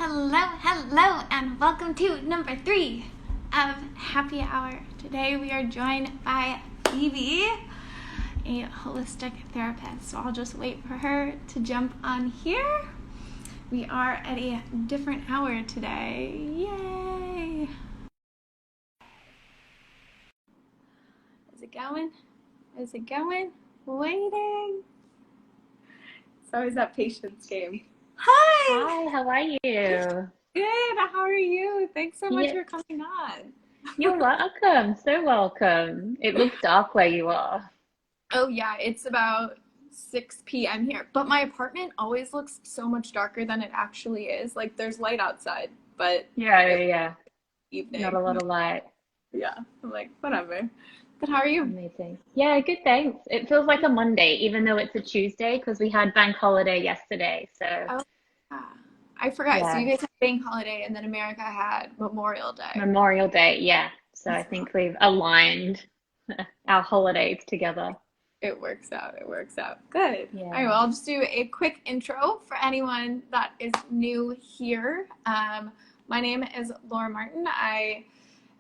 Hello, and welcome to number 3 of Happy Hour. Today we are joined by Phoebe, a holistic therapist. So I'll just wait for her to jump on here. We are at a different hour today. Yay! Is it going? Is it going? Waiting. It's always that patience game. Hi! Hi, how are you? Good, how are you? Thanks so much Yeah, for coming on. you're welcome. So welcome. It looks dark where you are. Oh yeah, it's about 6 p.m. here. But my apartment always looks so much darker than it actually is. Like there's light outside, but Yeah, yeah, it's yeah. Not a evening. lot of light. Yeah. I'm like, whatever. But how are you? Amazing. Yeah, good, thanks. It feels like a Monday, even though it's a Tuesday, because we had bank holiday yesterday. So, Oh yeah. I forgot. So you yeah, guys had bank holiday and then America had Memorial Day. Memorial Day. Yeah. So I So think we've aligned our holidays together. it works out. It works out. Good. All right, Yeah. well, I'll just do a quick intro for anyone that is new here. My name is Laura Martin. I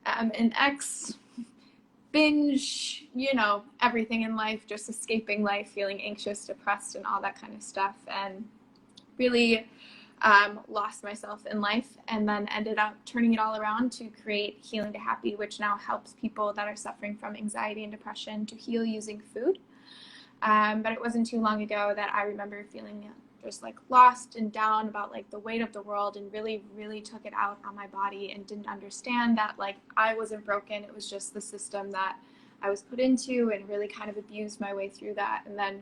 am an ex binge, everything in life, just escaping life, feeling anxious, depressed, and all that kind of stuff. And really lost myself in life and then ended up turning it all around to create Healing to Happy, which now helps people that are suffering from anxiety and depression to heal using food. But it wasn't too long ago that I remember feeling just like lost and down about like the weight of the world, and really, really took it out on my body and didn't understand that like I wasn't broken. It was just the system that I was put into, and really kind of abused my way through that. And then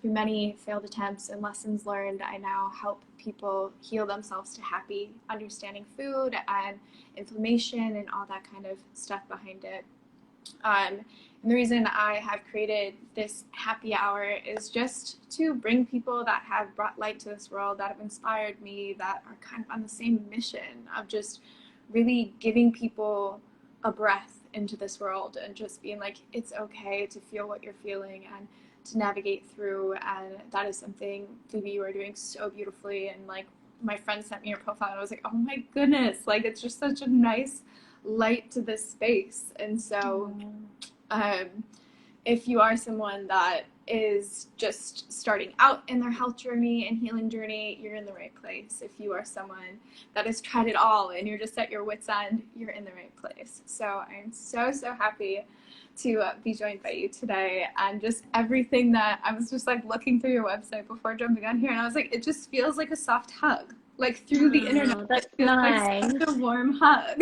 through many failed attempts and lessons learned, I now help people heal themselves to happy, understanding food and inflammation and all that kind of stuff behind it. And the reason I have created this happy hour is just to bring people that have brought light to this world, that have inspired me, that are kind of on the same mission of just really giving people a breath into this world and just being like, it's okay to feel what you're feeling and to navigate through. And that is something, Phoebe, you are doing so beautifully. And like, my friend sent me your profile and I was like, oh my goodness, like it's just such a nice light to this space. And so Mm. um, if you are someone that is just starting out in their health journey and healing journey, you're in the right place. If you are someone that has tried it all and you're just at your wits' end, you're in the right place. So I'm so, so happy to be joined by you today. And just everything that I was just like looking through your website before jumping on here, and I was like, it just feels like a soft hug. Like through the internet, Oh, it that's feels like such a nice. warm hug.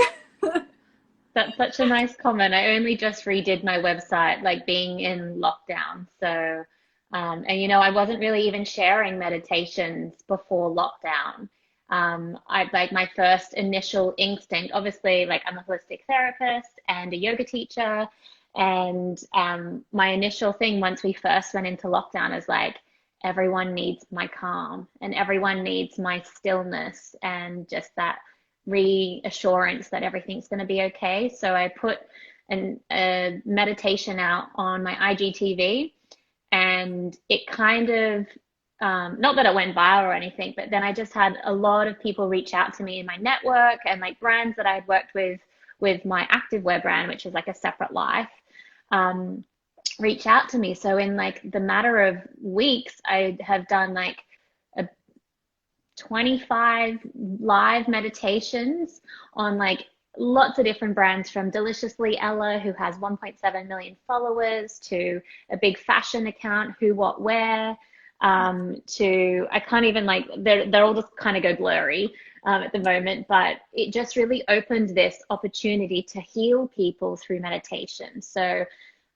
That's such a nice comment. I only just redid my website, like being in lockdown. So, and I wasn't really even sharing meditations before lockdown. I like my first initial instinct, obviously, like I'm a holistic therapist and a yoga teacher. And my initial thing once we first went into lockdown is like, everyone needs my calm and everyone needs my stillness and just that reassurance that everything's going to be okay. So I put a meditation out on my IGTV, and it kind of, not that it went viral or anything, but then I just had a lot of people reach out to me in my network and like brands that I had worked with my activewear brand, which is like a separate life, um, reach out to me. So in like the matter of weeks, I have done like a 25 live meditations on like lots of different brands, from Deliciously Ella, who has 1.7 million followers, to a big fashion account, Who What Wear, to I can't even like they're all just kind of go blurry at the moment, but it just really opened this opportunity to heal people through meditation. So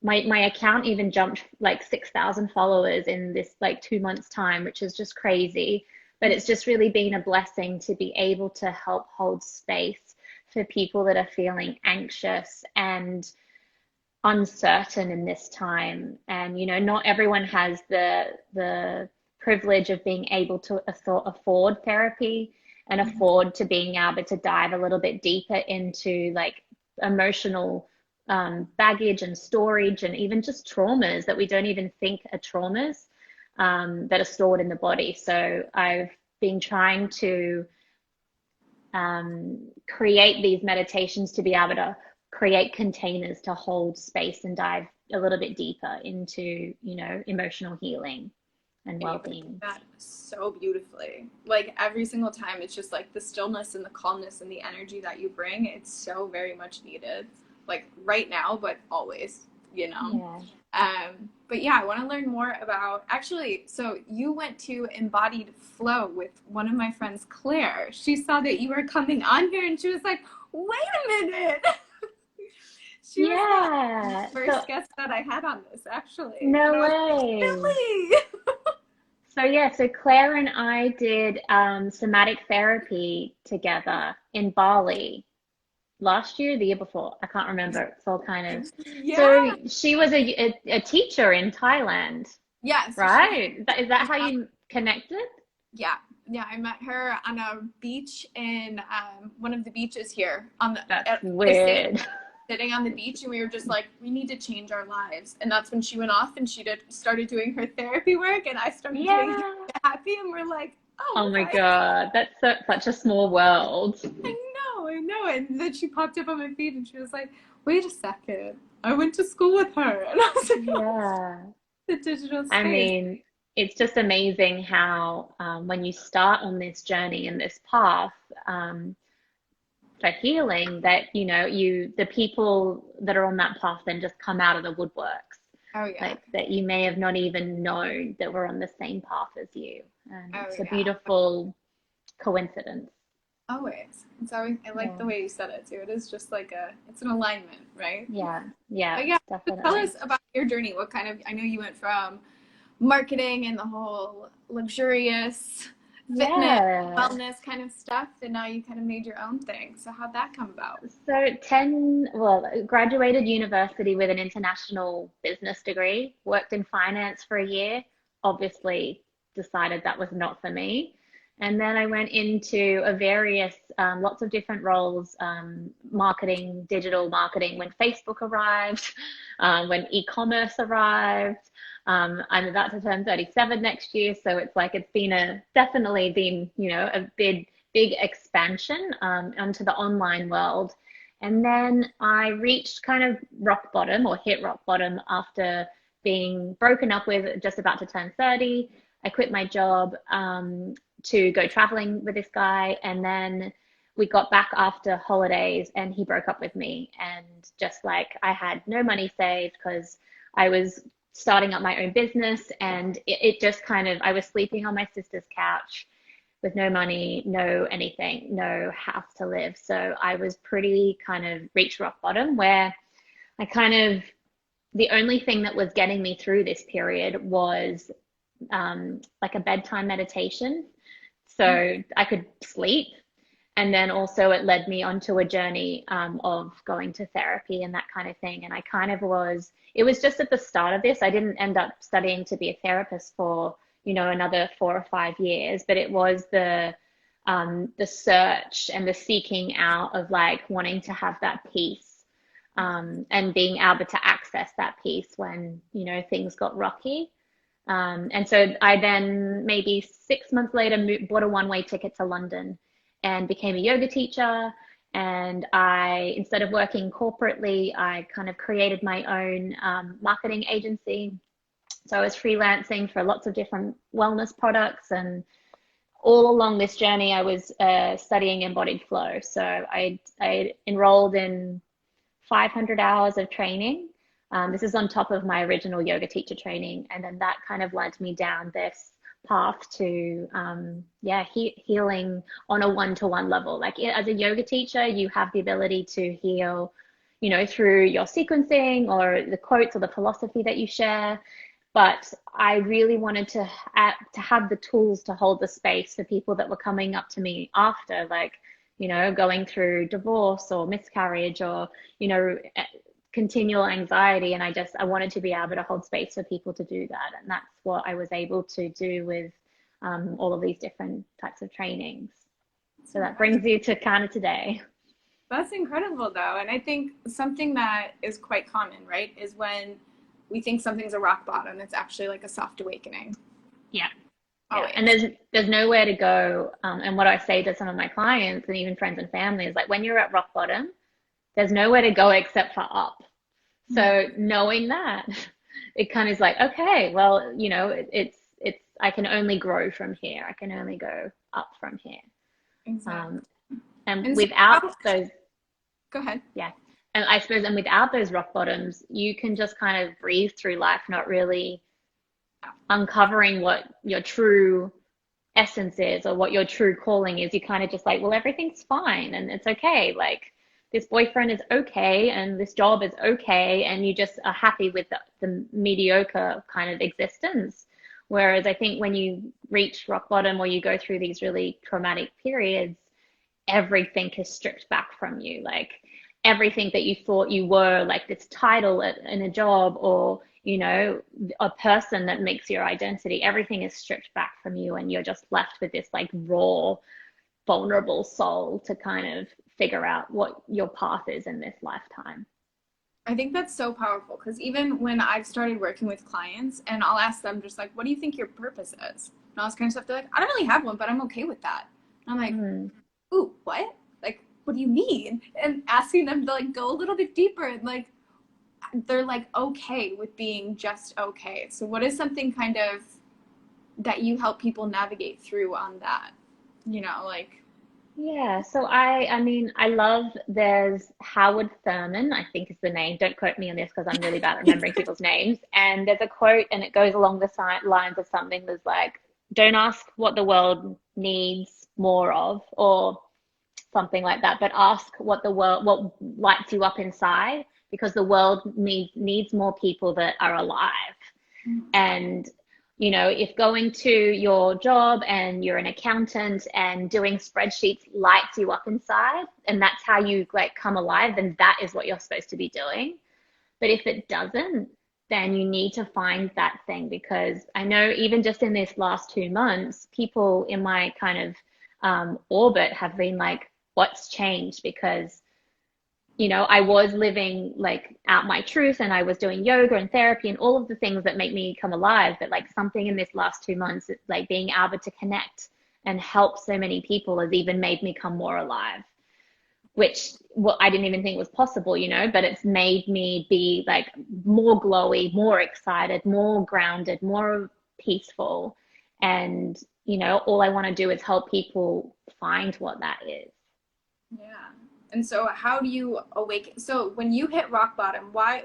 my account even jumped like 6,000 followers in this like 2 months time, which is just crazy. But it's just really been a blessing to be able to help hold space for people that are feeling anxious and uncertain in this time. And not everyone has the privilege of being able to afford therapy and afford to being able to dive a little bit deeper into like emotional baggage and storage, and even just traumas that we don't even think are traumas, that are stored in the body. So I've been trying to create these meditations to be able to create containers to hold space and dive a little bit deeper into, you know, emotional healing and And you do well-being. that so beautifully. Like every single time, it's just like the stillness and the calmness and the energy that you bring. It's so very much needed. Like right now, but always, you know? Yeah. But yeah, I want to learn more about actually. So you went to Embodied Flow with one of my friends, Claire. She saw that you were coming on here and she was like, wait a minute. She was the Yeah. So first guest that I had on this, actually. And no I was like, way. really? So yeah, so Claire and I did somatic therapy together in Bali last year, the year before. I can't remember. It's all kind of. Yeah. So she was a teacher in Thailand, Yeah. So she was, right? Is that how you connected? yeah. Yeah. I met her on a beach in one of the beaches here on That's the city, weird. sitting on the beach, and we were just like, we need to change our lives. And that's when she went off and started doing her therapy work, and I started doing Yeah. happy, and we're like, Oh oh, my okay. God, that's such a small world. I know. And then she popped up on my feed and she was like, wait a second. I went to school with her. And I was like, oh, Yeah. the digital I space. mean, it's just amazing how when you start on this journey and this path for healing, that you know the people that are on that path then just come out of the woodworks, Oh, yeah. like that you may have not even known that we're on the same path as you, and Oh, it's a yeah. beautiful coincidence. Always. It's always, I like Yeah, the way you said it too. It is just like it's an alignment, right? yeah, yeah, But yeah, so tell definitely. us about your journey. What kind of, I know you went from marketing and the whole luxurious fitness, Yeah. wellness kind of stuff, and now you kind of made your own thing. So how'd that come about? So graduated university with an international business degree, worked in finance for a year, obviously decided that was not for me. And then I went into a various, lots of different roles, marketing, digital marketing, when Facebook arrived, when e-commerce arrived. I'm about to turn 37 next year, so it's like definitely been, you know, a big expansion onto the online world. And then I reached kind of rock bottom, or hit rock bottom, after being broken up with, just about to turn 30. I quit my job to go traveling with this guy. And then we got back after holidays and he broke up with me. And just like I had no money saved because I was starting up my own business, and it just kind of, I was sleeping on my sister's couch with no money, no anything, no house to live. So I was pretty kind of reached rock bottom, where I kind of, the only thing that was getting me through this period was like a bedtime meditation. So I could sleep. And then also it led me onto a journey of going to therapy and that kind of thing. And I kind of it was just at the start of this. I didn't end up studying to be a therapist for, you know, another 4 or 5 years, but it was the search and the seeking out of like wanting to have that peace, and being able to access that peace when, you know, things got rocky. And so I then, maybe 6 months later, bought a one-way ticket to London and became a yoga teacher. And instead of working corporately, I kind of created my own marketing agency. So I was freelancing for lots of different wellness products. And all along this journey, I was studying embodied flow. So I enrolled in 500 hours of training. This is on top of my original yoga teacher training. And then that kind of led me down this path to, healing on a one-to-one level. Like as a yoga teacher, you have the ability to heal, you know, through your sequencing or the quotes or the philosophy that you share. But I really wanted to have the tools to hold the space for people that were coming up to me after, like, you know, going through divorce or miscarriage or, you know, continual anxiety. And I wanted to be able to hold space for people to do that. And that's what I was able to do with all of these different types of trainings. So that brings you to kind of today. That's incredible, though. And I think something that is quite common, right, is when we think something's a rock bottom, it's actually like a soft awakening. Yeah. Yeah, and always. there's nowhere to go. And what I say to some of my clients and even friends and family is like when you're at rock bottom, there's nowhere to go except for up. Mm, So knowing that, it kind of is like, okay, well, it's I can only grow from here. I can only go up from here. exactly. Um, and And so without how, those, go ahead. yeah, and I suppose, and without those rock bottoms, you can just kind of breathe through life, not really uncovering what your true essence is or what your true calling is. You kind of just like, well, everything's fine and it's okay. Like this boyfriend is okay and this job is okay, and you just are happy with the mediocre kind of existence. Whereas I think when you reach rock bottom or you go through these really traumatic periods, everything is stripped back from you. Like everything that you thought you were, like this title in a job or, a person that makes your identity, everything is stripped back from you. And you're just left with this like raw, vulnerable soul to kind of figure out what your path is in this lifetime. I think that's so powerful because even when I've started working with clients and I'll ask them just like, what do you think your purpose is? And all this kind of stuff, they're like, I don't really have one, but I'm okay with that. And I'm like, Mm. ooh, what? Like, what do you mean? And asking them to like go a little bit deeper and like, they're like okay with being just okay. So what is something kind of that you help people navigate through on that? Like, Yeah, so I mean, I love there's Howard Thurman, I think is the name. Don't quote me on this because I'm really bad at remembering people's names. And there's a quote, and it goes along the lines of something that's like, don't ask what the world needs more of, or something like that, but ask what lights you up inside, because the world needs more people that are alive. And, if going to your job and you're an accountant and doing spreadsheets lights you up inside, and that's how you like come alive, then that is what you're supposed to be doing. But if it doesn't, then you need to find that thing, because I know even just in this last 2 months, people in my kind of orbit have been like, what's changed? Because I was living like out my truth, and I was doing yoga and therapy and all of the things that make me come alive. But like something in this last 2 months, like being able to connect and help so many people has even made me come more alive, which I didn't even think was possible, but it's made me be like more glowy, more excited, more grounded, more peaceful. And, all I want to do is help people find what that is. yeah. And so how do you awaken? So when you hit rock bottom, why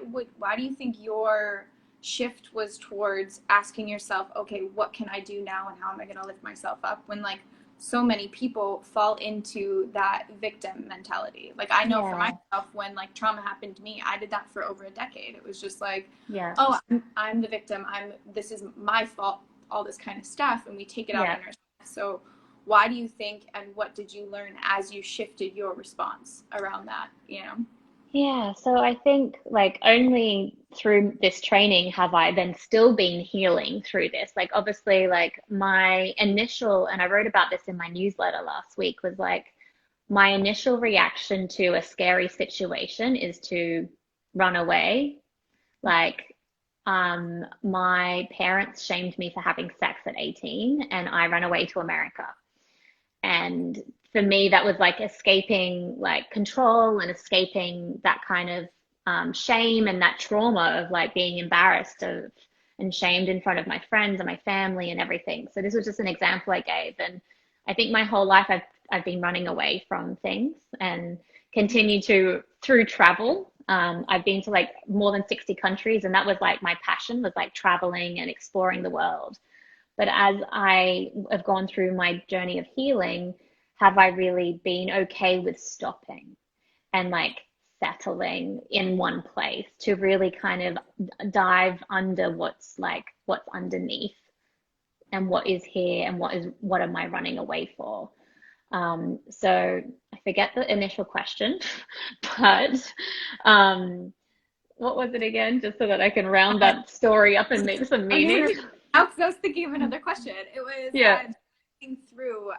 do you think your shift was towards asking yourself, okay, what can I do now and how am I going to lift myself up when like so many people fall into that victim mentality? Like I know for Yeah, myself when like trauma happened to me, I did that for over a decade. It was just like, yeah, oh, I'm the victim. This is my fault, all this kind of stuff, and we take it out on yeah. ourselves. So why do you think and what did you learn as you shifted your response around that? Yeah, so I think like only through this training have I then still been healing through this. Like obviously like my initial, and I wrote about this in my newsletter last week, was like my initial reaction to a scary situation is to run away. Like my parents shamed me for having sex at 18 and I ran away to America. And for me, that was like escaping like control and escaping that kind of shame and that trauma of like being embarrassed of and shamed in front of my friends and my family and everything. So this was just an example I gave. And I think my whole life I've been running away from things and continue to through travel. I've been to like more than 60 countries, and that was like my passion, was like traveling and exploring the world. But as I have gone through my journey of healing, have I really been okay with stopping and like settling in one place to really kind of dive under what's underneath and what is here and what am I running away for? So I forget the initial question, but what was it again? Just so that I can round that story up and make some Oh, no, no. meaning. I was thinking of another question. It was Yeah. thinking through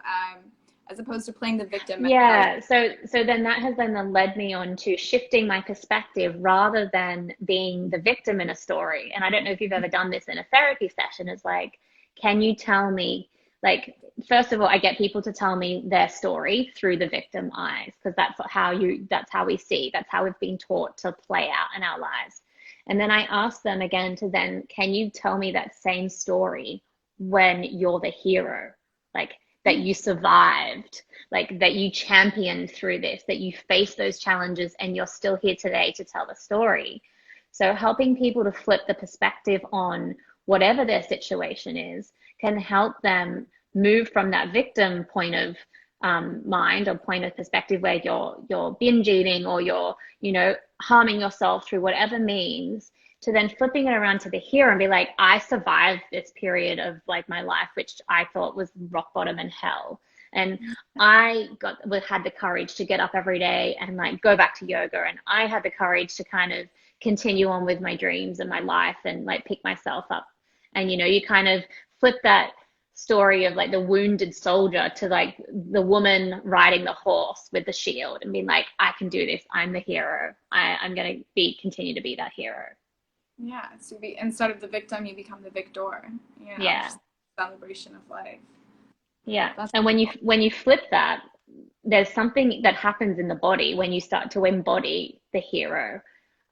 as opposed to playing the victim mentality. Yeah, so then that has then led me on to shifting my perspective rather than being the victim in a story. And I don't know if you've ever done this in a therapy session. It's like, can you tell me, like, first of all, I get people to tell me their story through the victim eyes, because that's how we see, that's how we've been taught to play out in our lives. And then I ask them again to then, can you tell me that same story when you're the hero? Like, that you survived, like that you championed through this, that you faced those challenges and you're still here today to tell the story. So helping people to flip the perspective on whatever their situation is can help them move from that victim point of mind or point of perspective, where you're binge eating or you're, harming yourself through whatever means, to then flipping it around to the hero and be like, I survived this period of like my life, which I thought was rock bottom and hell. And I had the courage to get up every day and like go back to yoga. And I had the courage to kind of continue on with my dreams and my life and like pick myself up. And, you kind of flip that story of like the wounded soldier to like the woman riding the horse with the shield and being like, I can do this. I'm the hero. I'm going to continue to be that hero. Yeah, so instead of the victim, you become the victor. Yeah. Celebration of life. Yeah. That's And when you flip that, there's something that happens in the body when you start to embody the hero.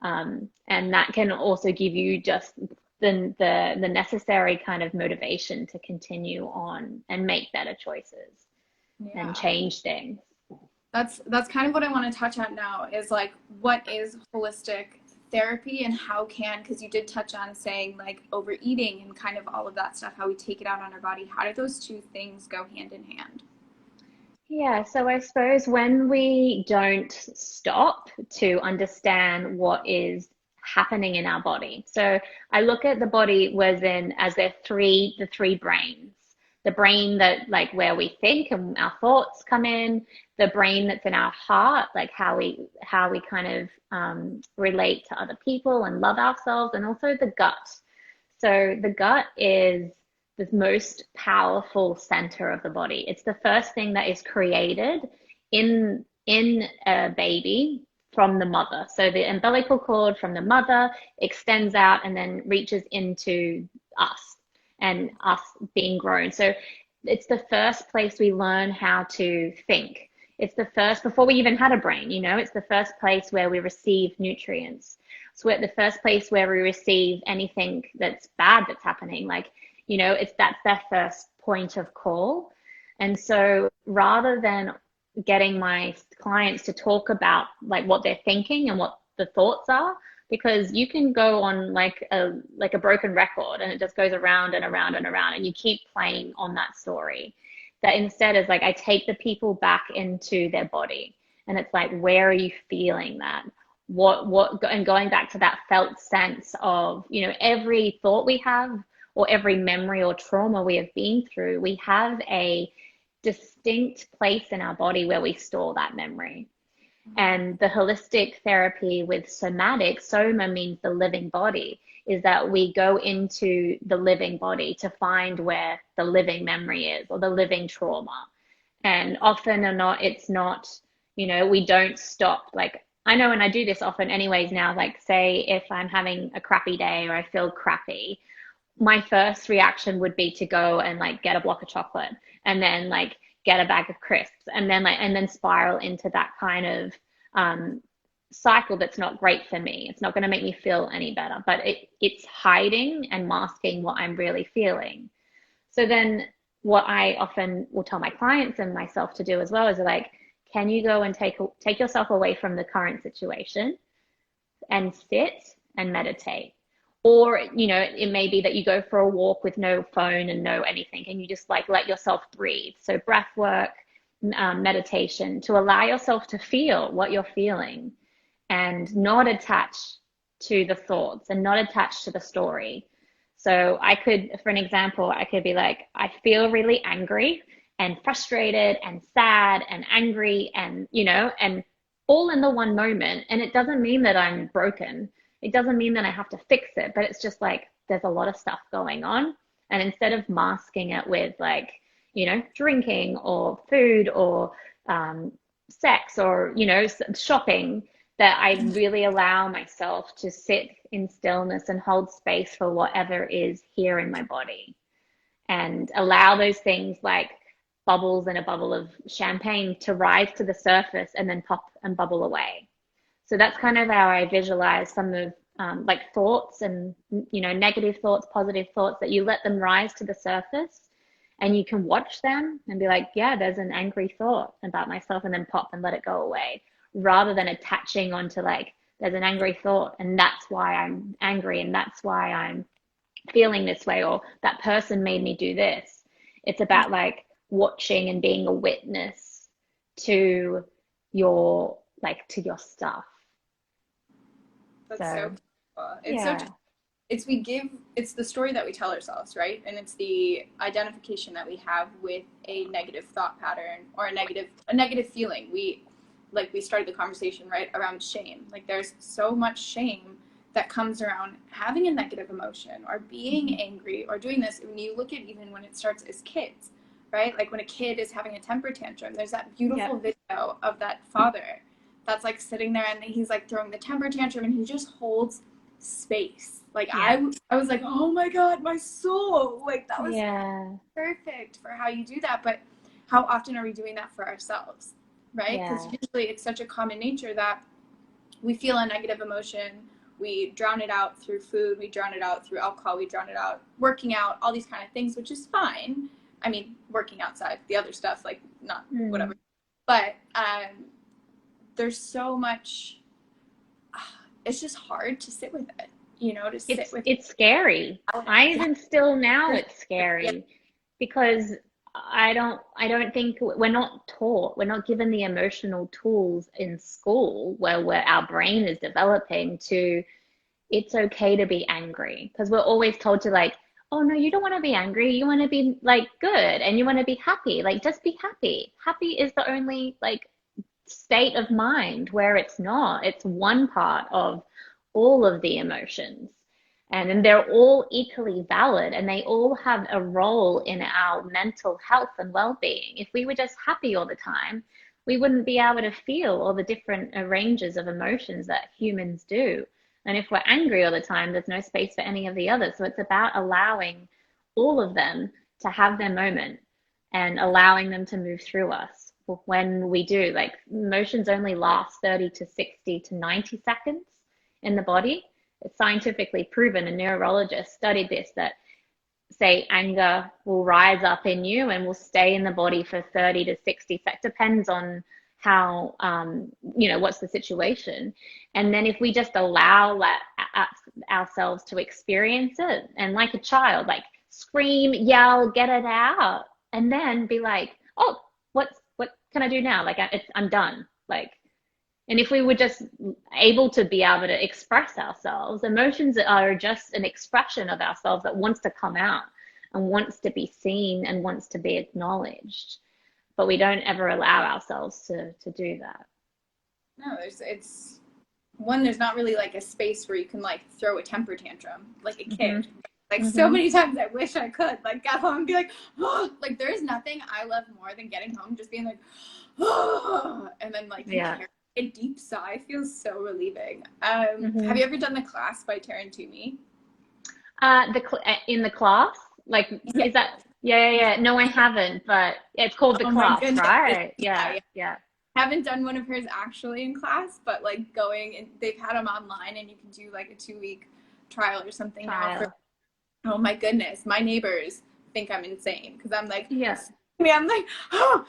And that can also give you just the necessary kind of motivation to continue on and make better choices and change things. That's kind of what I want to touch on now, is like, what is holistic therapy and how because you did touch on saying like overeating and kind of all of that stuff, how we take it out on our body. How do those two things go hand in hand? Yeah, so I suppose when we don't stop to understand what is happening in our body. So I look at the body as the three brains. The brain that like where we think and our thoughts come in, the brain that's in our heart, like how we kind of relate to other people and love ourselves, and also the gut. So the gut is the most powerful center of the body. It's the first thing that is created in a baby from the mother. So the umbilical cord from the mother extends out and then reaches into us and us being grown. So it's the first place we learn how to think. It's the first, before we even had a brain, it's the first place where we receive nutrients. So we're at the first place where we receive anything that's bad that's happening. Like, that's their first point of call. And so rather than getting my clients to talk about like what they're thinking and what the thoughts are, because you can go on like a broken record and it just goes around and around and around and you keep playing on that story. That instead is like, I take the people back into their body and it's like, where are you feeling that? And going back to that felt sense of, every thought we have or every memory or trauma we have been through, we have a distinct place in our body where we store that memory. And the holistic therapy with somatic, soma means the living body, is that we go into the living body to find where the living memory is or the living trauma. And often or not, it's not, we don't stop. Like, I know, and I do this often anyways now, like say if I'm having a crappy day or I feel crappy, my first reaction would be to go and like get a block of chocolate and then like get a bag of crisps and then spiral into that kind of cycle that's not great for me. It's not going to make me feel any better, but it's hiding and masking what I'm really feeling. So then what I often will tell my clients and myself to do as well is like, can you go and take yourself away from the current situation and sit and meditate? Or, it may be that you go for a walk with no phone and no anything, and you just like let yourself breathe. So breath work, meditation, to allow yourself to feel what you're feeling and not attach to the thoughts and not attach to the story. So for an example, I could be like, I feel really angry and frustrated and sad and angry and, and all in the one moment. And it doesn't mean that I'm broken. It doesn't mean that I have to fix it, but it's just like there's a lot of stuff going on. And instead of masking it with like, drinking or food or sex or, shopping, that I really allow myself to sit in stillness and hold space for whatever is here in my body. and allow those things like bubbles in a bubble of champagne to rise to the surface and then pop and bubble away. So that's kind of how I visualize some of like thoughts and, negative thoughts, positive thoughts, that you let them rise to the surface and you can watch them and be like, yeah, there's an angry thought about myself, and then pop and let it go away, rather than attaching onto like, there's an angry thought and that's why I'm angry and that's why I'm feeling this way, or that person made me do this. It's about like watching and being a witness to your stuff. That's so cool. Yeah. It's the story that we tell ourselves, right? And it's the identification that we have with a negative thought pattern or a negative feeling. We started the conversation right around shame. Like there's so much shame that comes around having a negative emotion or being angry or doing this. When you look at even when it starts as kids, right? Like when a kid is having a temper tantrum, there's that beautiful video of that father that's like sitting there and he's like throwing the temper tantrum and he just holds space. Like I was like, oh my God, my soul. Like that was perfect for how you do that. But how often are we doing that for ourselves, right? Because usually it's such a common nature that we feel a negative emotion, we drown it out through food, we drown it out through alcohol, we drown it out working out, all these kind of things, which is fine. I mean, working outside, the other stuff, like not whatever. But there's so much, it's just hard to sit with it, It's scary. I even still now it's scary because I don't think we're not taught, we're not given the emotional tools in school where our brain is developing to, it's okay to be angry, because we're always told to like, oh no, you don't want to be angry, you want to be like good and you want to be happy, like just be happy. Happy is the only like state of mind where it's not. It's one part of all of the emotions. And they're all equally valid and they all have a role in our mental health and well-being. If we were just happy all the time, we wouldn't be able to feel all the different ranges of emotions that humans do. And if we're angry all the time, there's no space for any of the others. So it's about allowing all of them to have their moment and allowing them to move through us. When we do, like emotions only last 30 to 60 to 90 seconds in the body. It's scientifically proven, a neurologist studied this, that say anger will rise up in you and will stay in the body for 30 to 60 seconds, depends on how, what's the situation. And then if we just allow ourselves to experience it, and like a child, like scream, yell, get it out, and then be like, oh, what can I do now? Like I'm done. Like, and if we were just able to be able to express ourselves, emotions are just an expression of ourselves that wants to come out and wants to be seen and wants to be acknowledged. But we don't ever allow ourselves to do that. No, there's not really like a space where you can like throw a temper tantrum like a kid. Like so many times I wish I could like get home and be like, oh, like there is nothing I love more than getting home, just being like, oh, and then like a deep sigh feels so relieving. Have you ever done the class by Taryn Toomey? In the class, like is that? Yeah. No, I haven't, but it's called the class, right? Yeah. Haven't done one of hers actually in class, but like going and they've had them online, and you can do like a 2-week trial or something now. Oh my goodness, my neighbors think I'm insane because I'm like, I'm like, oh,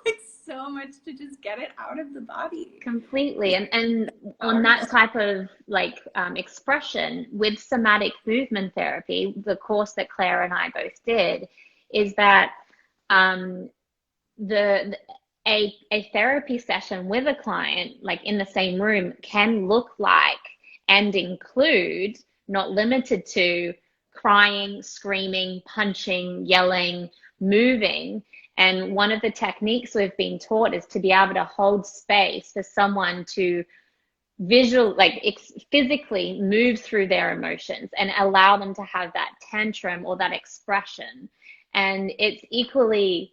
like so much to just get it out of the body. Completely. And on that type of like expression with somatic movement therapy, the course that Claire and I both did, is that a therapy session with a client, like in the same room, can look like and include, not limited to, crying, screaming, punching, yelling, moving. And one of the techniques we've been taught is to be able to hold space for someone to physically move through their emotions and allow them to have that tantrum or that expression. And it's equally,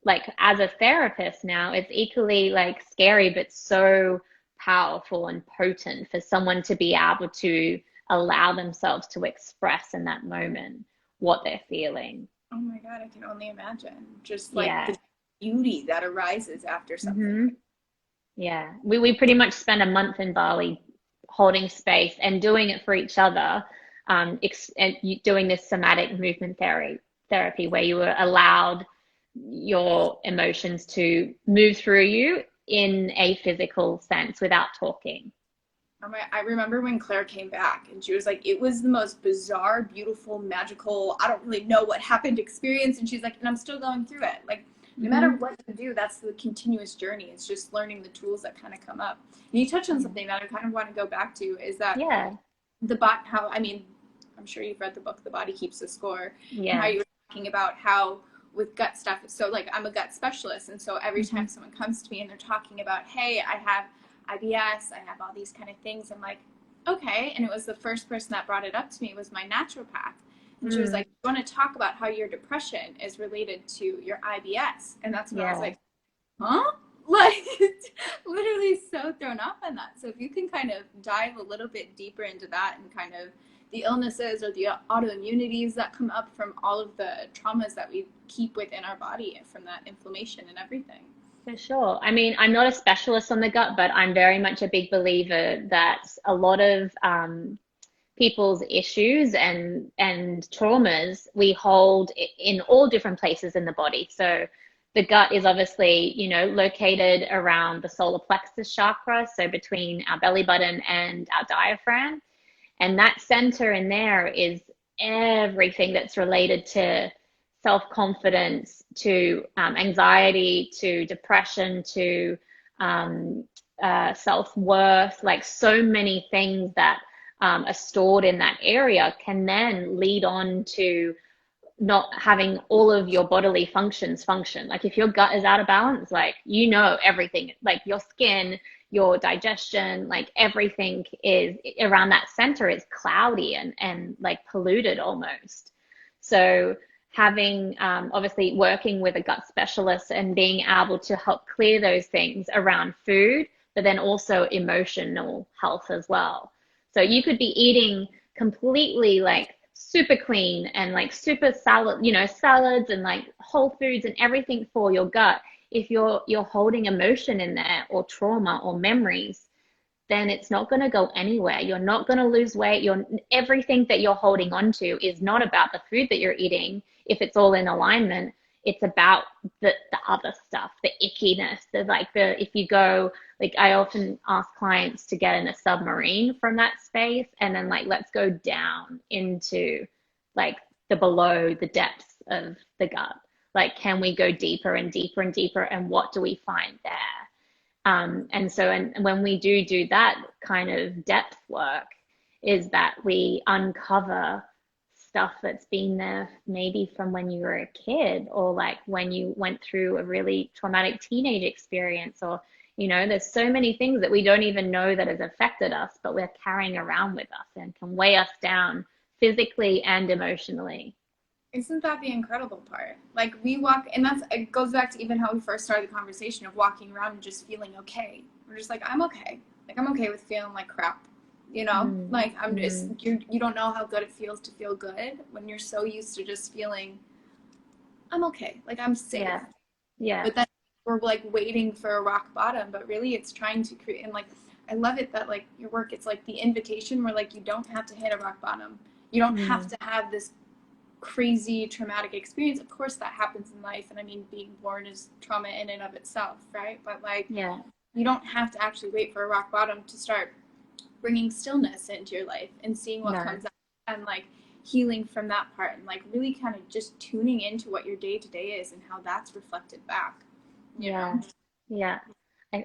like as a therapist now, it's equally like scary, but so powerful and potent for someone to be able to allow themselves to express in that moment what they're feeling. Oh my God, I can only imagine just like Yeah. the beauty that arises after something. Hmm. Yeah. We pretty much spent a month in Bali holding space and doing it for each other, doing this somatic movement therapy where you were allowed your emotions to move through you in a physical sense without talking. I remember when Claire came back and she was like, it was the most bizarre, beautiful, magical, I don't really know what happened experience. And she's like, and I'm still going through it. Like, no matter Hmm. what you do, that's the continuous journey. It's just learning the tools that kind of come up. And you touch on Yeah. something that I kind of want to go back to is that Yeah. how, I mean, I'm sure you've read the book, The Body Keeps the Score, and how Yeah. you were talking about how with gut stuff, so like I'm a gut specialist. And so every Hmm. time someone comes to me and they're talking about, hey, I have IBS, I have all these kind of things, I'm like, okay. And it was the first person that brought it up to me was my naturopath. And she was Mm. like, you want to talk about how your depression is related to your IBS? And that's when I was Yeah. like, huh? Like, literally so thrown off on that. So if you can kind of dive a little bit deeper into that and kind of the illnesses or the autoimmunities that come up from all of the traumas that we keep within our body from that inflammation and everything. For sure. I mean, I'm not a specialist on the gut, but I'm very much a big believer that a lot of people's issues and traumas we hold in all different places in the body. So the gut is obviously, located around the solar plexus chakra, so between our belly button and our diaphragm. And that center in there is everything that's related to self-confidence, to anxiety, to depression, to self-worth, like so many things that are stored in that area can then lead on to not having all of your bodily functions function. Like if your gut is out of balance, like everything, like your skin, your digestion, like everything is around that center is cloudy and like polluted almost. So having obviously working with a gut specialist and being able to help clear those things around food, but then also emotional health as well. So you could be eating completely like super clean and like super salads and like whole foods and everything for your gut. If you're holding emotion in there or trauma or memories, then it's not going to go anywhere. You're not going to lose weight. Everything that you're holding on to is not about the food that you're eating. If it's all in alignment, it's about the other stuff, the ickiness, if you go, like I often ask clients to get in a submarine from that space and then like let's go down into like the below the depths of the gut. Like can we go deeper and deeper and deeper and what do we find there? And when we do that kind of depth work, is that we uncover stuff that's been there maybe from when you were a kid or like when you went through a really traumatic teenage experience or there's so many things that we don't even know that has affected us, but we're carrying around with us and can weigh us down physically and emotionally. Isn't that the incredible part? Like we walk, and that's it goes back to even how we first started the conversation of walking around and just feeling okay. We're just like, I'm okay. Like I'm okay with feeling like crap. Mm, Like I'm just mm, you don't know how good it feels to feel good when you're so used to just feeling I'm okay. Like I'm safe. yeah, yeah, But then we're like waiting for a rock bottom, but really it's trying to create and like I love it that like your work it's like the invitation where like you don't have to hit a rock bottom. You don't have mm, to have this crazy traumatic experience. Of course that happens in life, and I mean being born is trauma in and of itself, right? But like yeah, you don't have to actually wait for a rock bottom to start bringing stillness into your life and seeing what no, comes up and like healing from that part and like really kind of just tuning into what your day to day is and how that's reflected back, you yeah, know? yeah.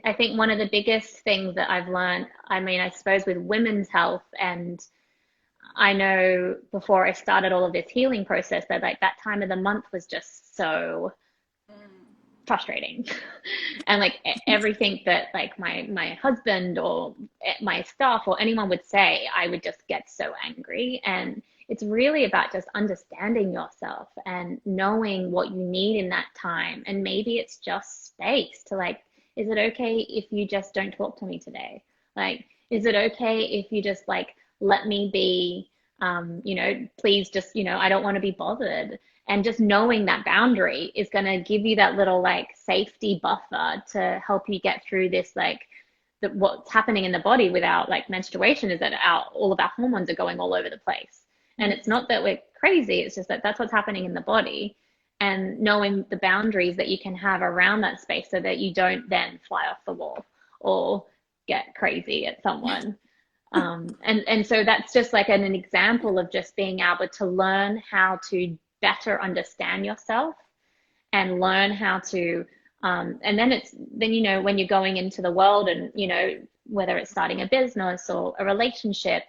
I think one of the biggest things that I've learned, I mean, I suppose with women's health, and I know before I started all of this healing process that like that time of the month was just so Mm. frustrating. And like everything that like my husband or my staff or anyone would say, I would just get so angry. And it's really about just understanding yourself and knowing what you need in that time. And maybe it's just space to like, is it okay if you just don't talk to me today? Like, is it okay if you just like let me be? Please just, I don't want to be bothered. And just knowing that boundary is going to give you that little like safety buffer to help you get through this, like what's happening in the body without like menstruation is that all of our hormones are going all over the place. And it's not that we're crazy, it's just that that's what's happening in the body. And knowing the boundaries that you can have around that space so that you don't then fly off the wall or get crazy at someone. And so that's just like an example of just being able to learn how to better understand yourself and learn how to and then when you're going into the world and whether it's starting a business or a relationship,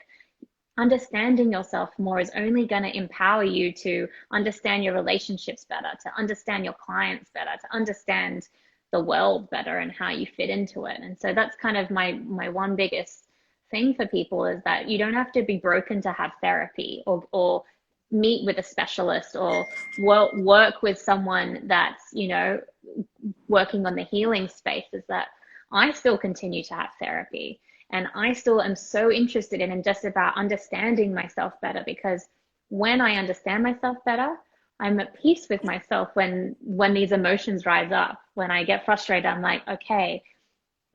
understanding yourself more is only going to empower you to understand your relationships better, to understand your clients better, to understand the world better and how you fit into it. And so that's kind of my one biggest thing for people, is that you don't have to be broken to have therapy or meet with a specialist or work with someone that's working on the healing space. Is that I still continue to have therapy, and I still am so interested in and just about understanding myself better, because when I understand myself better, I'm at peace with myself when these emotions rise up. When I get frustrated, I'm like, okay,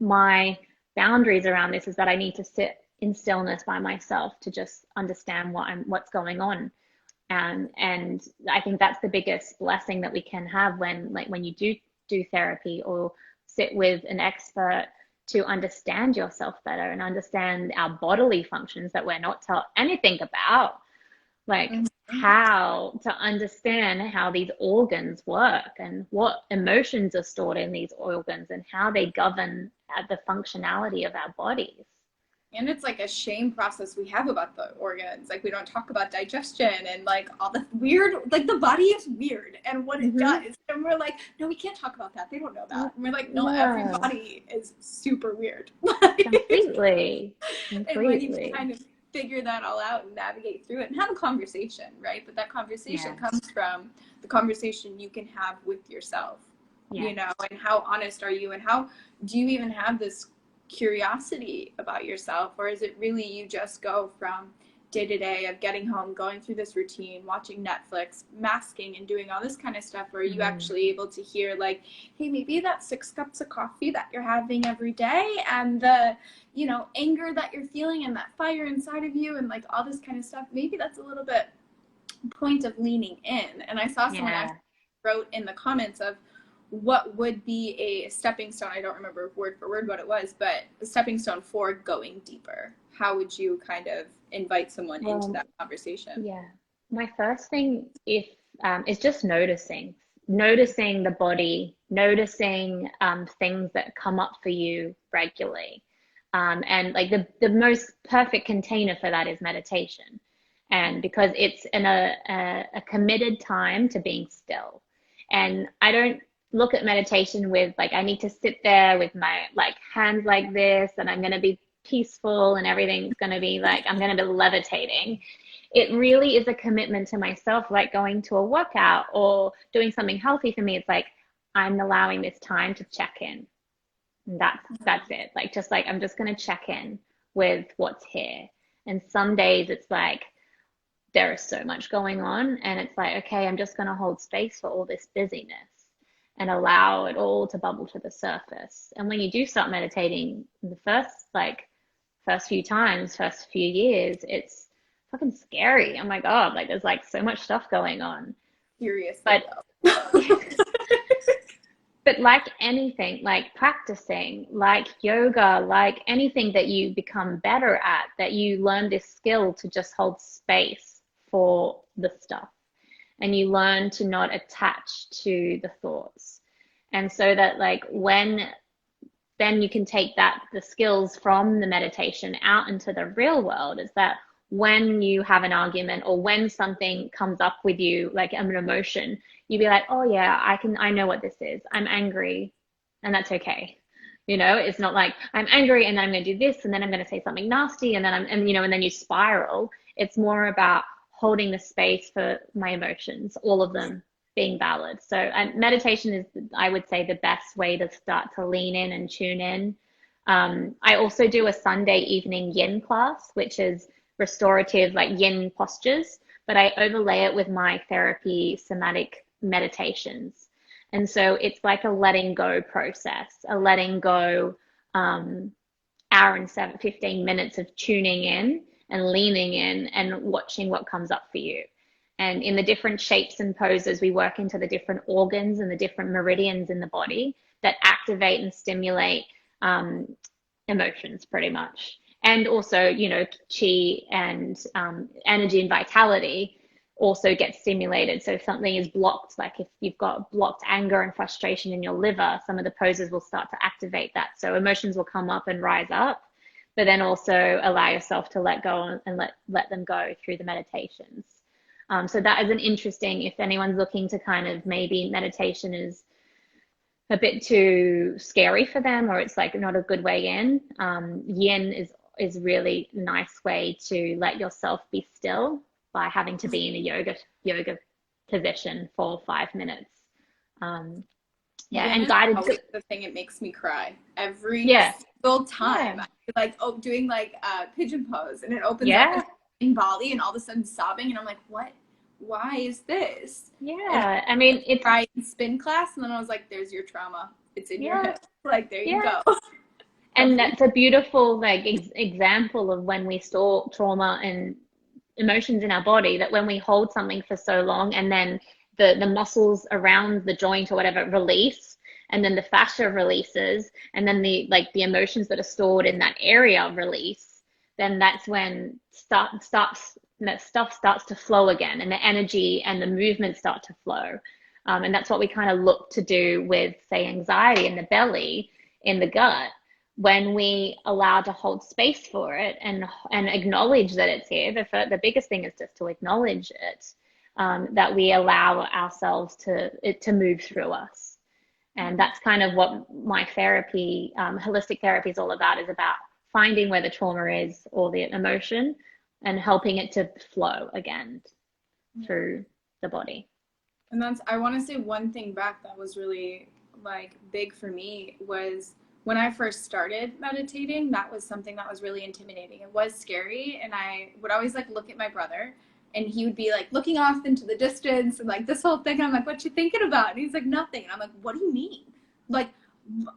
my boundaries around this is that I need to sit in stillness by myself to just understand what's going on. And I think that's the biggest blessing that we can have when you do therapy or sit with an expert, to understand yourself better and understand our bodily functions that we're not taught anything about, like how to understand how these organs work and what emotions are stored in these organs and how they govern the functionality of our bodies. And it's like a shame process we have about the organs. Like we don't talk about digestion and like all the weird, like the body is weird and what it does. And we're like, no, we can't talk about that. They don't know that. And we're like, no, every body is super weird. Completely. And when you kind of figure that all out and navigate through it and have a conversation, right? But that conversation comes from the conversation you can have with yourself, and how honest are you, and how do you even have this curiosity about yourself, or is it really you just go from day to day of getting home, going through this routine, watching Netflix, masking and doing all this kind of stuff, or are you actually able to hear like, hey, maybe that 6 cups of coffee that you're having every day and the anger that you're feeling and that fire inside of you and like all this kind of stuff, maybe that's a little bit point of leaning in. And I saw someone actually wrote in the comments of what would be a stepping stone. I don't remember word for word what it was, but a stepping stone for going deeper. How would you kind of invite someone into that conversation? Yeah. My first thing is just noticing the body, noticing things that come up for you regularly. And like the most perfect container for that is meditation. And because it's in a committed time to being still. And I don't look at meditation with like, I need to sit there with my like hands like this and I'm going to be peaceful and everything's going to be like, I'm going to be levitating. It really is a commitment to myself, like going to a workout or doing something healthy for me. It's like, I'm allowing this time to check in. And that's it. Like, just like, I'm just going to check in with what's here. And some days it's like, there is so much going on and it's like, okay, I'm just going to hold space for all this busyness and allow it all to bubble to the surface. And when you do start meditating the first few years, it's fucking scary. Oh my God, like there's like so much stuff going on. Seriously. But like anything, like practicing, like yoga, like anything that you become better at, that you learn this skill to just hold space for the stuff. And you learn to not attach to the thoughts. And so that like then you can take the skills from the meditation out into the real world, is that when you have an argument or when something comes up with you, like an emotion, you be like, oh yeah, I know what this is. I'm angry and that's okay. It's not like I'm angry and then I'm going to do this and then I'm going to say something nasty and then and then you spiral. It's more about holding the space for my emotions, all of them being valid. So meditation is, I would say, the best way to start to lean in and tune in. I also do a Sunday evening yin class, which is restorative, like yin postures, but I overlay it with my therapy somatic meditations. And so it's like a letting go process, a letting go hour and 15 minutes of tuning in and leaning in and watching what comes up for you. And in the different shapes and poses, we work into the different organs and the different meridians in the body that activate and stimulate emotions pretty much. And also, you know, chi and energy and vitality also get stimulated. So if something is blocked, like if you've got blocked anger and frustration in your liver, some of the poses will start to activate that. So emotions will come up and rise up, but then also allow yourself to let go and let them go through the meditations. So that is an interesting, if anyone's looking to kind of, maybe meditation is a bit too scary for them, or it's like not a good way in, yin is really a nice way to let yourself be still by having to be in a yoga position for 5 minutes. Yeah, Yin and is guided always the thing. It makes me cry every yeah, single time. yeah, I like doing like pigeon pose, and it opens up yeah, in Bali, and all of a sudden sobbing, and I'm like, what? Why is this? And yeah. I mean, it's I in spin class, and then I was like, there's your trauma. It's in your yeah, hip. Like, there you yeah. go. Go And free. that's a beautiful like example of when we store trauma and emotions in our body, that when we hold something for so long and then the muscles around the joint or whatever release, and then the fascia releases, and then the emotions that are stored in that area release, then that's when that stuff starts to flow again, and the energy and the movement start to flow. And that's what we kind of look to do with, say, anxiety in the belly, in the gut. When we allow to hold space for it and acknowledge that it's here, the biggest thing is just to acknowledge it, that we allow ourselves to move through us. And that's kind of what my therapy, holistic therapy, is all about, is about finding where the trauma is or the emotion and helping it to flow again through the body. And that's, I want to say one thing back that was really like big for me was when I first started meditating, that was something that was really intimidating. It was scary. And I would always like look at my brother, and he would be like looking off into the distance and like this whole thing. And I'm like, what you thinking about? And he's like, nothing. And I'm like, what do you mean? Like,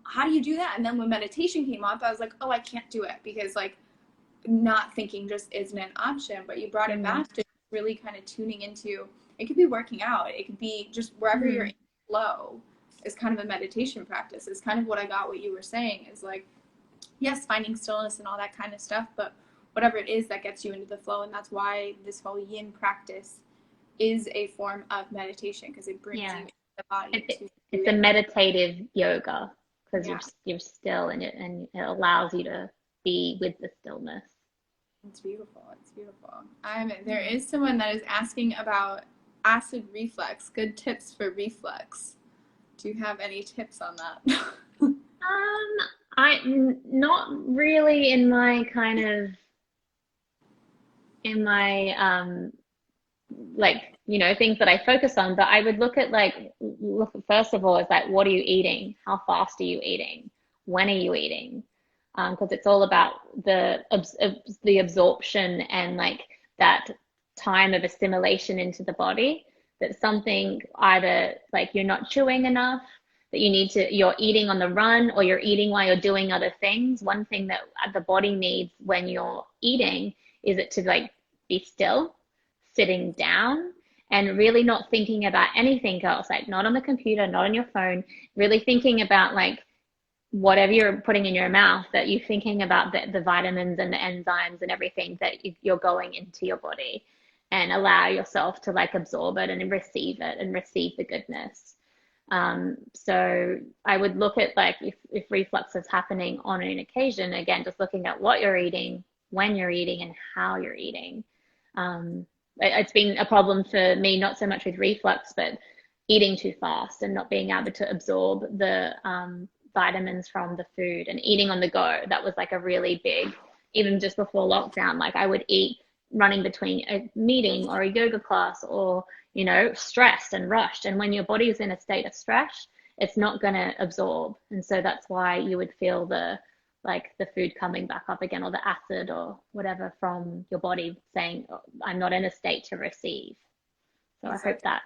how do you do that? And then when meditation came up, I was like, oh, I can't do it, because like not thinking just isn't an option. But you brought it Mm. back to really kind of tuning into, it could be working out, it could be just wherever you're in flow is kind of a meditation practice. Is kind of what I got what you were saying, is like, yes, finding stillness and all that kind of stuff, but whatever it is that gets you into the flow. And that's why this whole yin practice is a form of meditation, because it brings Yeah. you into the body to It's a it. meditative yoga, because Yeah, you're still in it, and it allows you to be with the stillness. it's beautiful. It's beautiful. There is someone that is asking about acid reflux, good tips for reflux. Do you have any tips on that? Not really in my kind of, in my like, you know, things that I focus on, but I would look at, like, look, first of all, is like, what are you eating? How fast are you eating? When are you eating? Because it's all about the absorption and like that time of assimilation into the body. That something, either like you're not chewing enough, that you're eating on the run, or you're eating while you're doing other things. One thing that the body needs when you're eating is it to like be still, sitting down, and really not thinking about anything else, like not on the computer, not on your phone, really thinking about like whatever you're putting in your mouth, that you're thinking about the vitamins and the enzymes and everything that you're going into your body, and allow yourself to like absorb it and receive it and receive the goodness. So I would look at, like, if reflux is happening on an occasion, again, just looking at what you're eating, when you're eating, and how you're eating. It's been a problem for me, not so much with reflux, but eating too fast and not being able to absorb the vitamins from the food, and eating on the go. That was like a really big, even just before lockdown, like I would eat running between a meeting or a yoga class, or, you know, stressed and rushed. And when your body is in a state of stress, it's not going to absorb. And so that's why you would feel the like the food coming back up again, or the acid or whatever from your body saying, oh, I'm not in a state to receive. So I hope Exactly.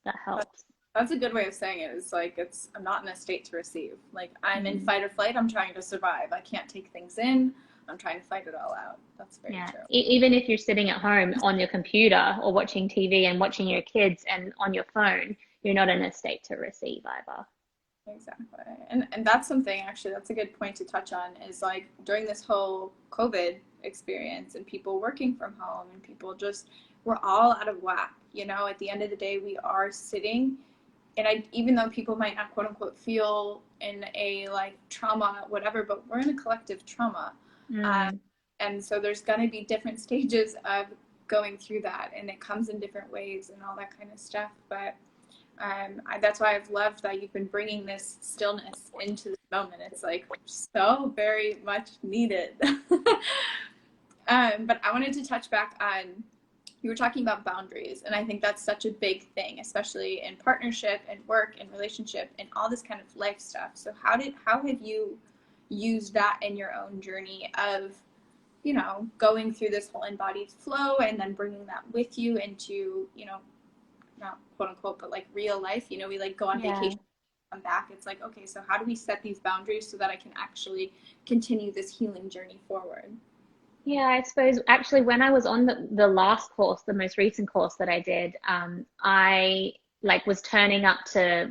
that helps. That's a good way of saying it. It's like I'm not in a state to receive. Like I'm in Mm. fight or flight. I'm trying to survive. I can't take things in. I'm trying to fight it all out. That's very Yeah. true. Even if you're sitting at home on your computer or watching TV and watching your kids and on your phone, you're not in a state to receive either. Exactly. And that's something actually that's a good point to touch on is like during this whole COVID experience and people working from home and people just we're all out of whack. You know, at the end of the day we are sitting and even though people might not quote unquote feel in a like trauma, whatever, but we're in a collective trauma. Um, Mm. and so there's going to be different stages of going through that, and it comes in different waves and all that kind of stuff. But that's why I've loved that you've been bringing this stillness into this moment. It's like so very much needed. But I wanted to touch back on you were talking about boundaries, and I think that's such a big thing, especially in partnership and work and relationship and all this kind of life stuff. So how have you used that in your own journey of going through this whole embodied flow and then bringing that with you into not quote unquote but like real life. We like go on Yeah. vacation, come back, it's like, okay, so how do we set these boundaries so that I can actually continue this healing journey forward? Yeah, I suppose actually when I was on the last course, the most recent course that I did, I like was turning up to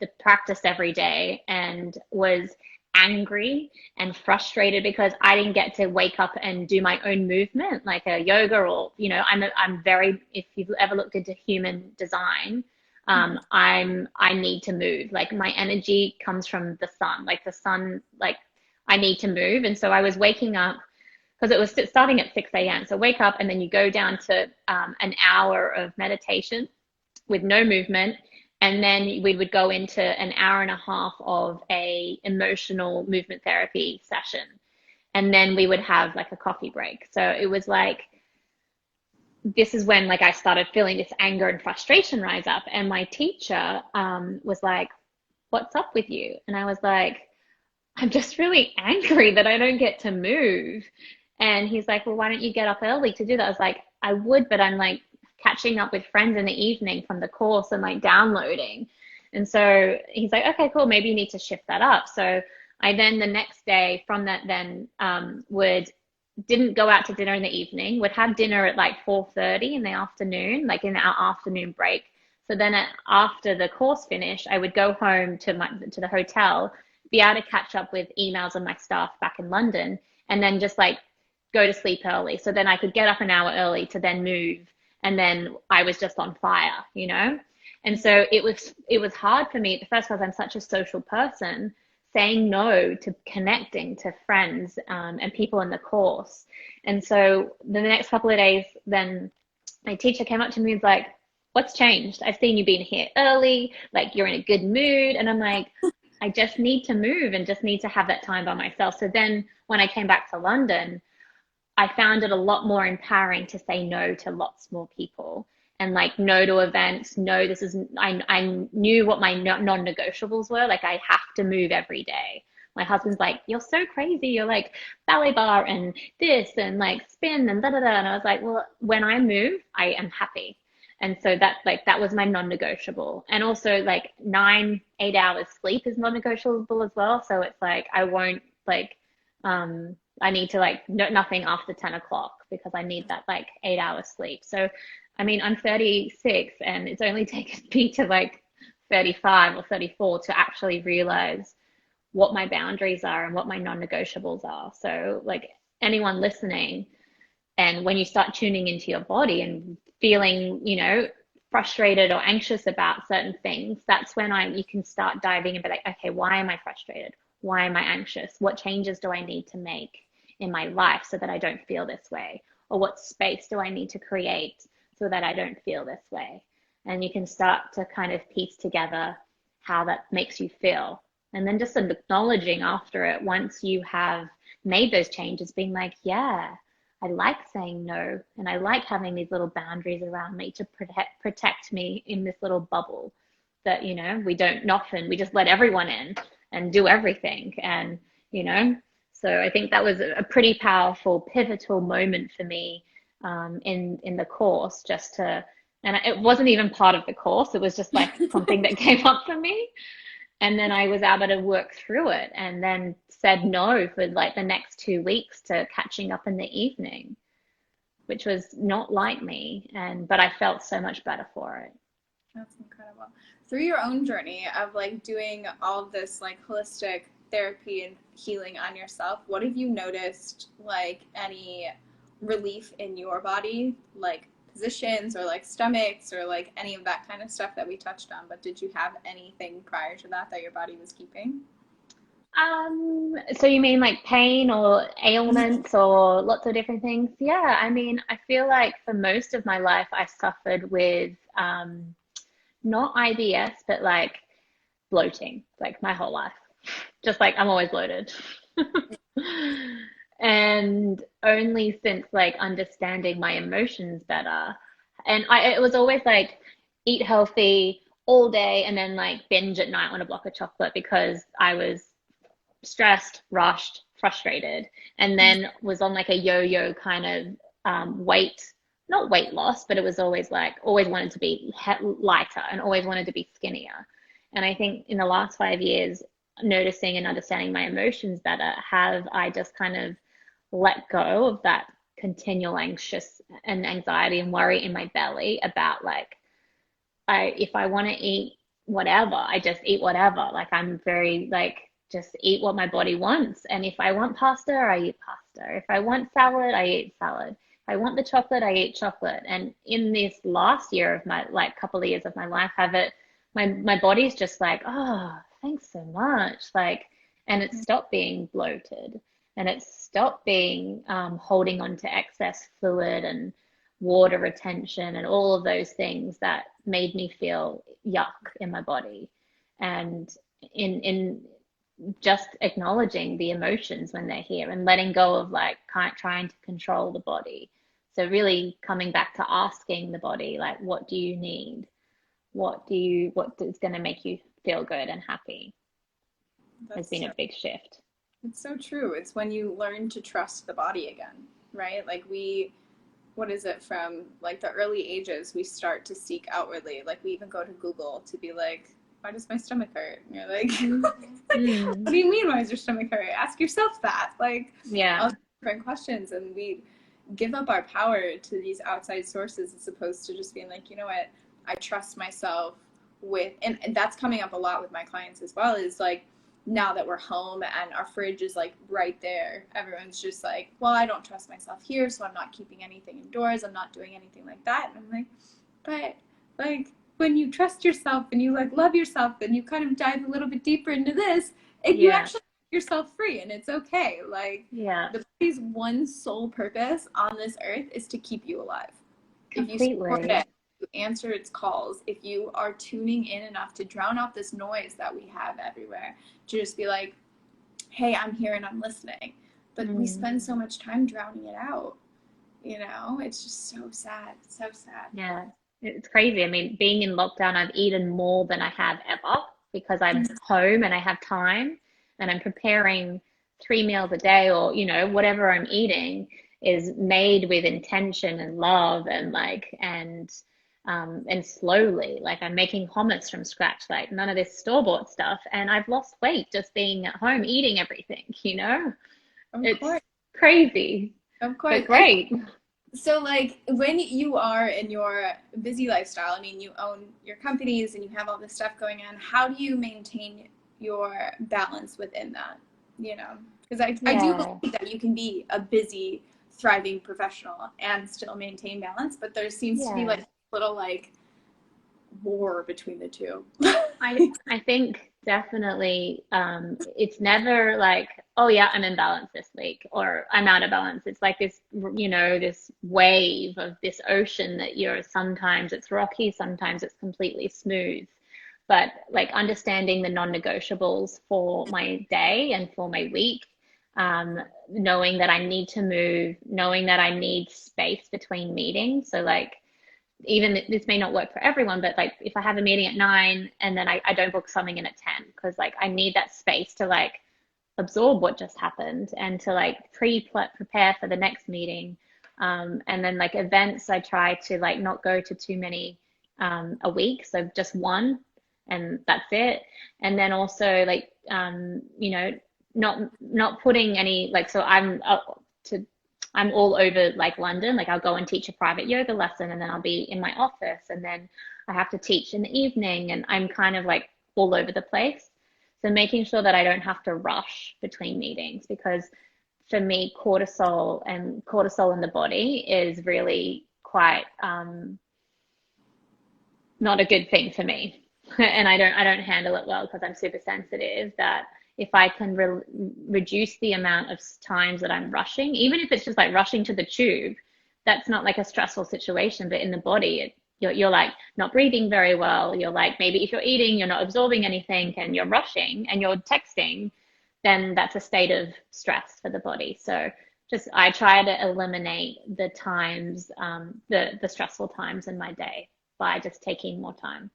the practice every day and was angry and frustrated because I didn't get to wake up and do my own movement like a yoga or I'm very, if you've ever looked into human design, Mm-hmm. I need to move. Like my energy comes from the sun. Like the sun, like I need to move. And so I was waking up because it was starting at 6 a.m. So wake up and then you go down to an hour of meditation with no movement. And then we would go into an hour and a half of a emotional movement therapy session. And then we would have like a coffee break. So it was like, this is when like I started feeling this anger and frustration rise up. And my teacher was like, what's up with you? And I was like, I'm just really angry that I don't get to move. And he's like, well, why don't you get up early to do that? I was like, I would, but I'm like catching up with friends in the evening from the course and like downloading. And so he's like, okay, cool. Maybe you need to shift that up. So I then the next day from that then would didn't go out to dinner in the evening, would have dinner at like 4:30 in the afternoon, like in our afternoon break. So then after the course finished, I would go home to the hotel, be able to catch up with emails of my staff back in London, and then just like go to sleep early. So then I could get up an hour early to then move, and then I was just on fire, you know? And so it was hard for me at the first because I'm such a social person, saying no to connecting to friends and people in the course. And so the next couple of days, then my teacher came up to me and was like, what's changed? I've seen you being here early, like you're in a good mood. And I'm like, I just need to move and just need to have that time by myself. So then when I came back to London, I found it a lot more empowering to say no to lots more people and like no to events. No, this is, I knew what my non-negotiables were. Like I have to move every day. My husband's like, you're so crazy. You're like ballet bar and this and like spin and da da da. And I was like, well, when I move, I am happy. And so that was my non-negotiable. And also like 8 hours sleep is non-negotiable as well. So it's like I won't like I need to like nothing after 10 o'clock because I need that like 8 hours sleep. So, I mean, I'm 36 and it's only taken me to like 35 or 34 to actually realize what my boundaries are and what my non-negotiables are. So, like anyone listening, and when you start tuning into your body and feeling, frustrated or anxious about certain things, that's when you can start diving and be like, okay, why am I frustrated? Why am I anxious? What changes do I need to make in my life so that I don't feel this way? Or what space do I need to create so that I don't feel this way? And you can start to kind of piece together how that makes you feel. And then just acknowledging after it, once you have made those changes, being like, yeah, I like saying no, and I like having these little boundaries around me to protect me in this little bubble that, we don't often, we just let everyone in and do everything. And, So I think that was a pretty powerful, pivotal moment for me in the course, just to, and it wasn't even part of the course. It was just like something that came up for me. And then I was able to work through it and then said no for like the next 2 weeks to catching up in the evening, which was not like me. But I felt so much better for it. That's incredible. Through your own journey of like doing all of this like holistic therapy and healing on yourself, what have you noticed, like any relief in your body, like positions or like stomachs or like any of that kind of stuff that we touched on? But did you have anything prior to that that your body was keeping? So you mean like pain or ailments or lots of different things? Yeah, I mean, I feel like for most of my life I suffered with not IBS, but like bloating, like my whole life. Just like I'm always bloated. And only since like understanding my emotions better, and it was always like eat healthy all day and then like binge at night on a block of chocolate because I was stressed, rushed, frustrated, and then was on like a yo-yo kind of weight, not weight loss, but it was always like, always wanted to be lighter and always wanted to be skinnier. And I think in the last 5 years, noticing and understanding my emotions better, have I just kind of let go of that continual anxious and anxiety and worry in my belly about like, if I want to eat whatever, I just eat whatever. Like I'm very like just eat what my body wants. And if I want pasta, I eat pasta. If I want salad, I eat salad. If I want the chocolate, I eat chocolate. And in this last year of my like couple of years of my life, have it my body's just like, oh, thanks so much. Like, and it stopped being bloated and it stopped being holding on to excess fluid and water retention and all of those things that made me feel yuck in my body. And in just acknowledging the emotions when they're here and letting go of like trying to control the body. So really coming back to asking the body, like, what do you need? What is going to make you feel good and happy? Has been a big shift. It's so true. It's when you learn to trust the body again, right? Like what is it, from like the early ages, we start to seek outwardly. Like we even go to Google to be like, why does my stomach hurt? And you're like, what do you mean, why does your stomach hurt? Ask yourself that. Like, yeah, all different questions. And we give up our power to these outside sources as opposed to just being like, you know what, I trust myself with, and that's coming up a lot with my clients as well, is like, now that we're home and our fridge is like right there, everyone's just like, well, I don't trust myself here, so I'm not keeping anything indoors, I'm not doing anything like that. And I'm like, but like when you trust yourself and you like love yourself and you kind of dive a little bit deeper into this, and you actually make yourself free, and it's okay. Like the body's one sole purpose on this earth is to keep you alive. If you support it, you answer its calls, if you are tuning in enough to drown out this noise that we have everywhere, to just be like, hey, I'm here and I'm listening. But we spend so much time drowning it out. You know, it's just so sad. So sad. Yeah, it's crazy. I mean, being in lockdown, I've eaten more than I have ever because I'm home and I have time and I'm preparing 3 meals a day, or, you know, whatever I'm eating is made with intention and love and like, and slowly, like I'm making hummus from scratch, like none of this store-bought stuff. And I've lost weight just being at home eating everything, you know? It's crazy. Of course. But great. So like when you are in your busy lifestyle, I mean, you own your companies and you have all this stuff going on, how do you maintain your balance within that? You know, because I do believe that you can be a busy, thriving professional and still maintain balance, but there seems to be like a little like war between the two. I think definitely it's never like, oh yeah, I'm in balance this week or I'm out of balance. It's like this, you know, this wave of this ocean that you're, sometimes it's rocky, sometimes it's completely smooth. But like understanding the non-negotiables for my day and for my week, knowing that I need to move, knowing that I need space between meetings. So like, even this may not work for everyone, but like if I have a meeting at 9 and then I don't book something in at 10, because like I need that space to like absorb what just happened and to like prepare for the next meeting. And then like events, I try to like not go to too many a week, so just one, and that's it. And then also like you know, not putting any like, so I'm all over like London. Like I'll go and teach a private yoga lesson, and then I'll be in my office, and then I have to teach in the evening, and I'm kind of like all over the place. So making sure that I don't have to rush between meetings, because for me, cortisol in the body is really quite not a good thing for me. And I don't handle it well because I'm super sensitive. That if I can reduce the amount of times that I'm rushing, even if it's just like rushing to the tube, that's not like a stressful situation, but in the body, you're like not breathing very well. You're like, maybe if you're eating, you're not absorbing anything, and you're rushing and you're texting, then that's a state of stress for the body. So just I try to eliminate the times, the stressful times in my day by just taking more time.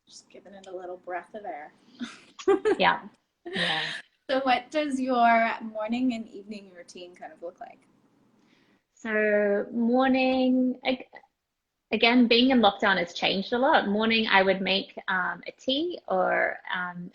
Just giving it a little breath of air. Yeah. Yeah. So what does your morning and evening routine kind of look like? So morning, again, being in lockdown has changed a lot. Morning, I would make a tea or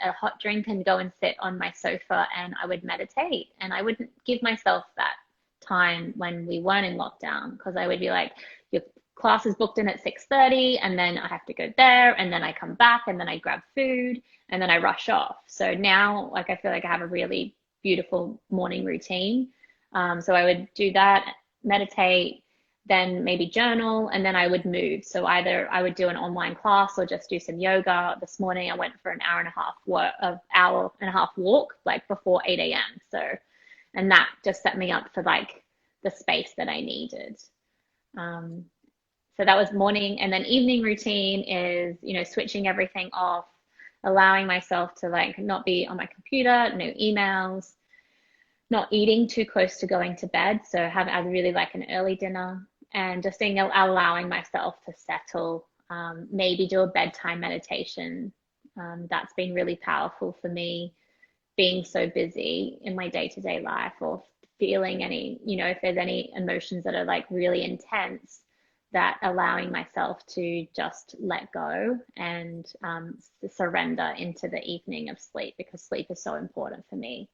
a hot drink and go and sit on my sofa, and I would meditate. And I wouldn't give myself that time when we weren't in lockdown, because I would be like, your class is booked in at 6:30, and then I have to go there, and then I come back, and then I grab food, and then I rush off. So now, like, I feel like I have a really beautiful morning routine. So I would do that, meditate, then maybe journal, and then I would move. So either I would do an online class or just do some yoga. This morning I went for an hour and a half walk, like before 8 a.m. So, and that just set me up for like the space that I needed. So that was morning. And then evening routine is, you know, switching everything off, allowing myself to like not be on my computer, no emails, not eating too close to going to bed. So I really like an early dinner, and just allowing myself to settle, maybe do a bedtime meditation. That's been really powerful for me, being so busy in my day-to-day life, or feeling any, you know, if there's any emotions that are like really intense, that allowing myself to just let go and surrender into the evening of sleep, because sleep is so important for me.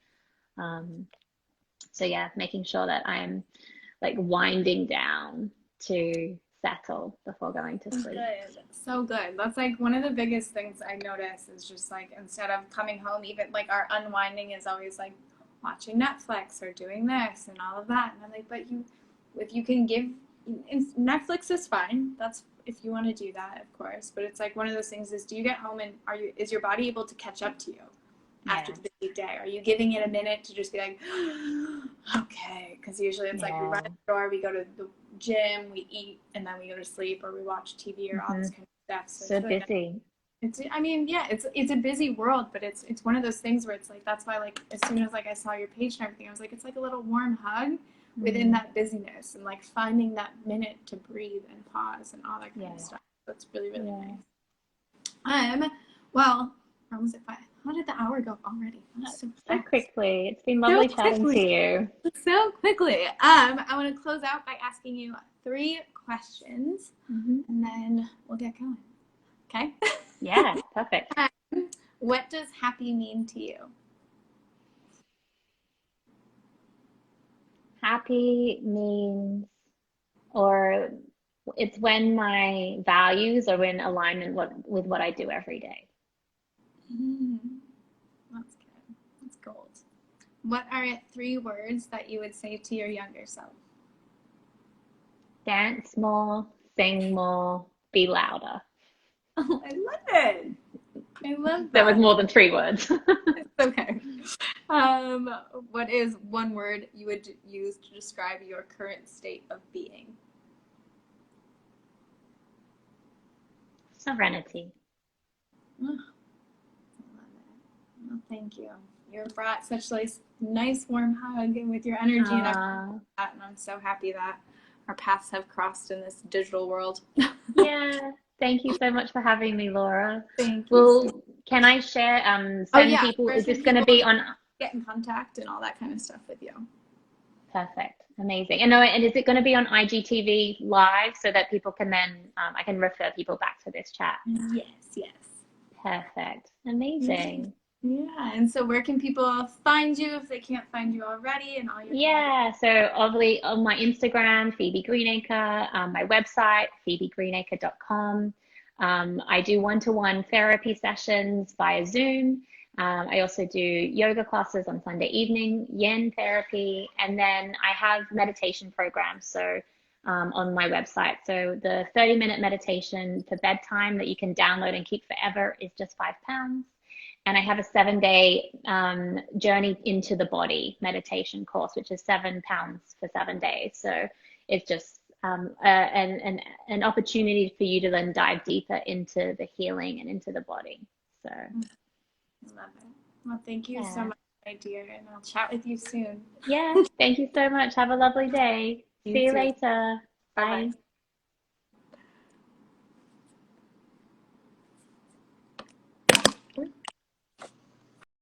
So yeah, making sure that I'm like winding down to settle before going to sleep. Good. So good. That's like one of the biggest things I notice is just like, instead of coming home, even like our unwinding is always like watching Netflix or doing this and all of that. And I'm like, but if you can give, Netflix is fine. That's if you want to do that, of course. But it's like one of those things is, do you get home and is your body able to catch up to you after the busy day? Are you giving it a minute to just be like, okay? Because usually it's like we run the door, we go to the gym, we eat, and then we go to sleep, or we watch TV or all this kind of stuff. So it's really busy. It's a busy world, but it's one of those things where it's like, that's why, like, as soon as like I saw your page and everything, I was like, it's like a little warm hug within that busyness, and like finding that minute to breathe and pause and all that kind of stuff. That's really, really nice. Well, we're almost at 5. How did the hour go already? So quickly. It's been lovely chatting to you. So quickly. I want to close out by asking you 3 questions, and then we'll get going. Okay? Yeah, perfect. What does happy mean to you? Happy means, or it's when my values are in alignment with what I do every day. That's good. That's gold. What are 3 words that you would say to your younger self? Dance more, sing more, be louder. Oh, I love it. I love that. There was more than 3 words. It's okay. What is 1 word you would use to describe your current state of being? Serenity. Oh, I love it. Well, thank you. You brought such a nice warm hug with your energy and everything, and I'm so happy that our paths have crossed in this digital world. Yeah. Thank you so much for having me, Laura. Thank you. Well, can I share people? Is this going to be on get in contact and all that kind of stuff with you. Perfect. Amazing. And is it going to be on IGTV live so that people can then, I can refer people back to this chat? Yes. Perfect. Amazing. Yeah. And so where can people find you if they can't find you already and all your Yeah, so obviously on my Instagram, Phoebe Greenacre, my website, phoebegreenacre.com. I do one-to-one therapy sessions via Zoom. I also do yoga classes on Sunday evening, yin therapy, and then I have meditation programs. So on my website. So the 30-minute meditation for bedtime that you can download and keep forever is just £5. And I have a 7-day journey into the body meditation course, which is £7 for 7 days. So it's just an opportunity for you to then dive deeper into the healing and into the body. So love it. Well, thank you so much, my dear, and I'll chat with you soon. Yeah, thank you so much. Have a lovely day. See you later. Bye.